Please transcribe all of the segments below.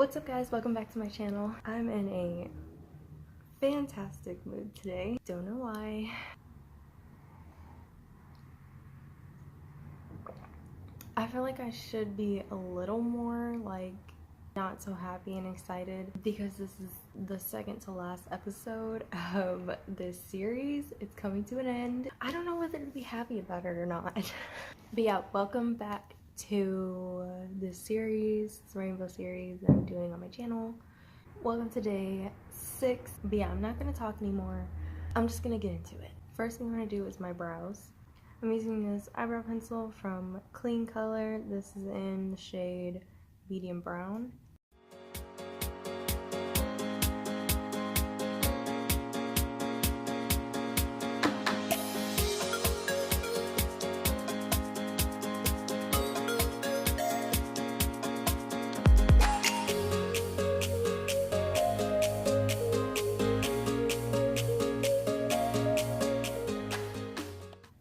What's up guys, welcome back to my channel. I'm in a fantastic mood today. Don't know why. I feel like I should be a little more like not so happy and excited because this is the second to last episode of this series. It's coming to an end. I don't know whether to be happy about it or not. But yeah, welcome back to this series, this rainbow series that I'm doing on my channel. Welcome to day 6. But yeah, I'm not gonna talk anymore. I'm just gonna get into it. First thing I'm gonna do is my brows. I'm using this eyebrow pencil from Clean Color. This is in the shade medium brown.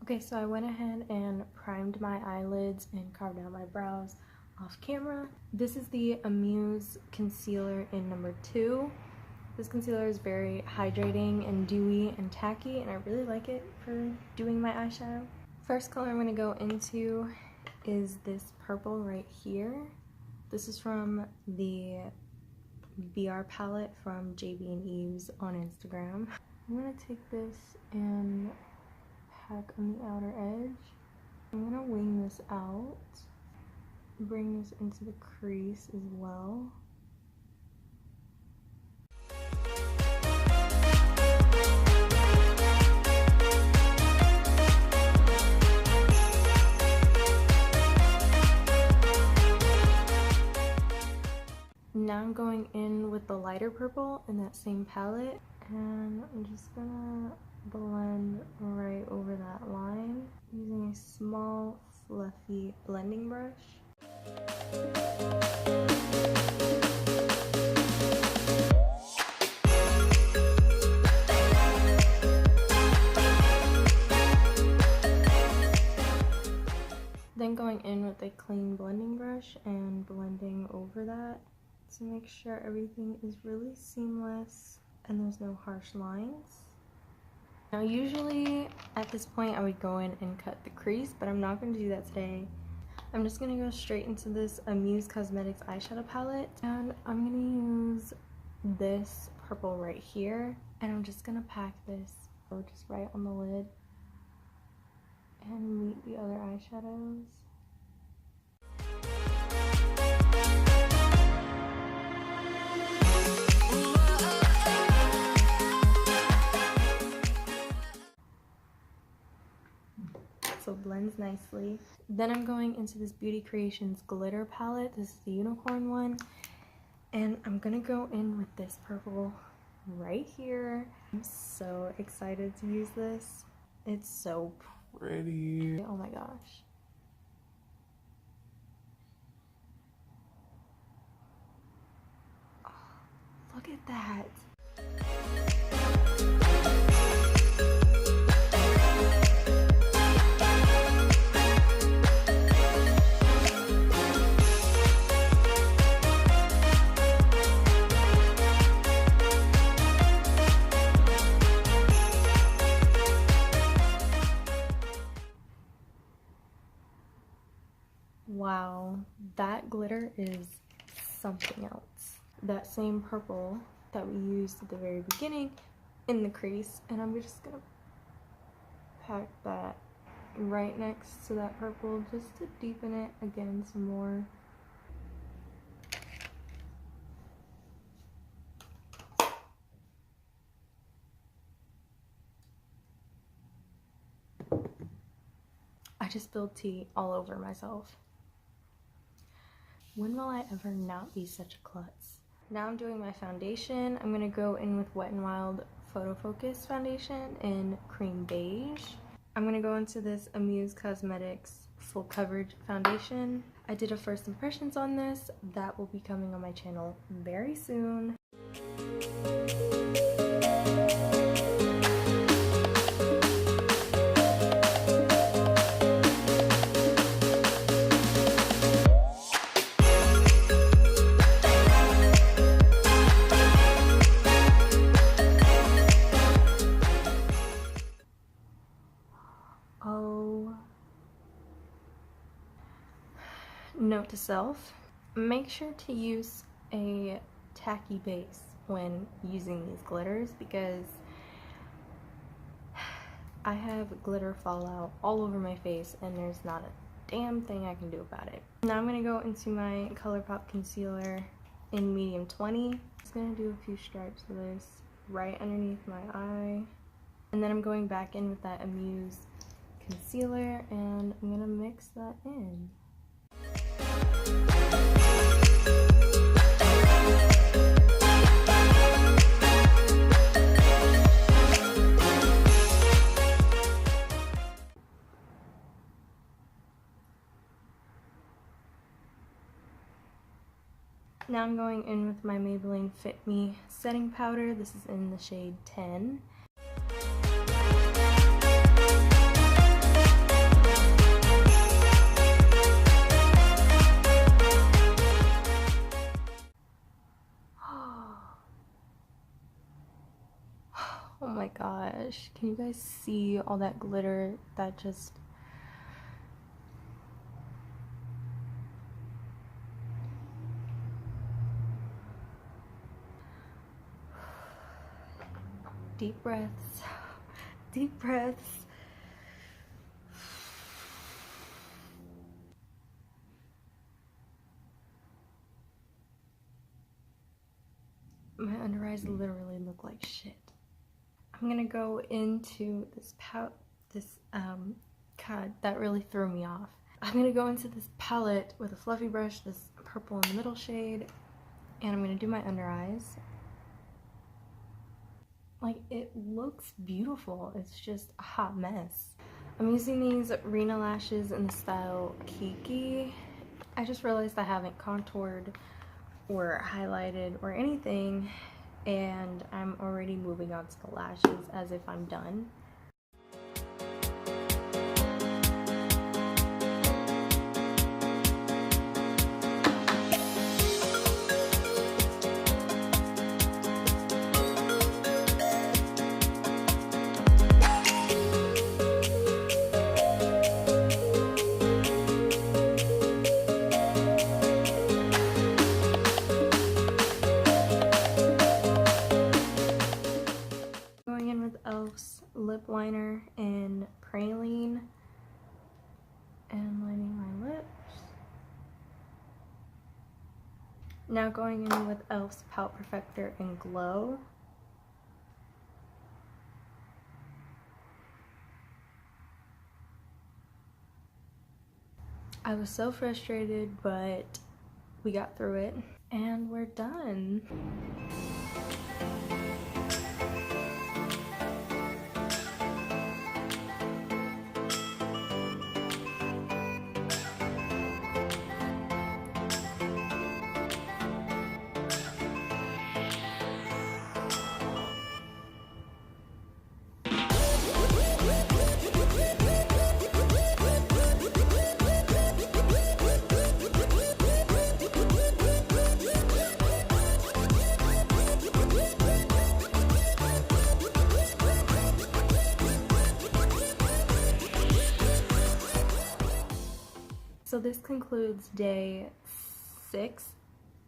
Okay, so I went ahead and primed my eyelids and carved out my brows off camera. This is the Amuse concealer in number 2. This concealer is very hydrating and dewy and tacky, and I really like it for doing my eyeshadow. First color I'm going to go into is this purple right here. This is from the BR palette from JB and Eves on Instagram. I'm going to take this and pack on the outer edge. I'm gonna wing this out, bring this into the crease as well. Now I'm going in with the lighter purple in that same palette, and I'm just gonna blend right over that line using a small fluffy blending brush. Then going in with a clean blending brush and blending over that to make sure everything is really seamless and there's no harsh lines. Now usually at this point I would go in and cut the crease, but I'm not going to do that today. I'm just going to go straight into this Amuse Cosmetics eyeshadow palette, and I'm going to use this purple right here, and I'm just going to pack this just right on the lid and meet the other eyeshadows. So it blends nicely. Then I'm going into this Beauty Creations glitter palette. This is the unicorn one, and I'm gonna go in with this purple right here. I'm so excited to use this. It's so pretty. Oh my gosh. Oh, look at that. Wow, that glitter is something else. That same purple that we used at the very beginning in the crease, and I'm just gonna pack that right next to that purple just to deepen it again some more. I just spilled tea all over myself. When will I ever not be such a klutz? Now I'm doing my foundation. I'm gonna go in with Wet n Wild Photo Focus foundation in cream beige. I'm gonna go into this Amuse Cosmetics full coverage foundation. I did a first impressions on this. That will be coming on my channel very soon. note to self, make sure to use a tacky base when using these glitters, because I have glitter fallout all over my face and there's not a damn thing I can do about it. Now I'm going to go into my ColourPop concealer in medium 20. I'm just going to do a few stripes of this right underneath my eye. And then I'm going back in with that Amuse concealer and I'm going to mix that in. Now I'm going in with my Maybelline Fit Me setting powder. This is in the shade 10. Oh my gosh, can you guys see all that glitter that just... Deep breaths, deep breaths. My under eyes literally look like shit. I'm gonna go into this God, that really threw me off. I'm gonna go into this palette with a fluffy brush, this purple in the middle shade, and I'm gonna do my under eyes. Like, it looks beautiful, it's just a hot mess. I'm using these Rena lashes in the style Kiki. I just realized I haven't contoured or highlighted or anything, and I'm already moving on to the lashes as if I'm done. Lip liner in Praline and lining my lips. Now going in with e.l.f.'s Pout Perfector in Glow. I was so frustrated, but we got through it and we're done. So this concludes day 6.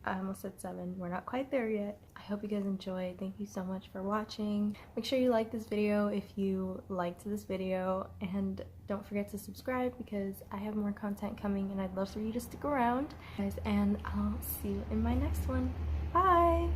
I almost said 7. We're not quite there yet. I hope you guys enjoyed. Thank you so much for watching. Make sure you like this video if you liked this video, and don't forget to subscribe because I have more content coming and I'd love for you to stick around, guys, and I'll see you in my next one. Bye!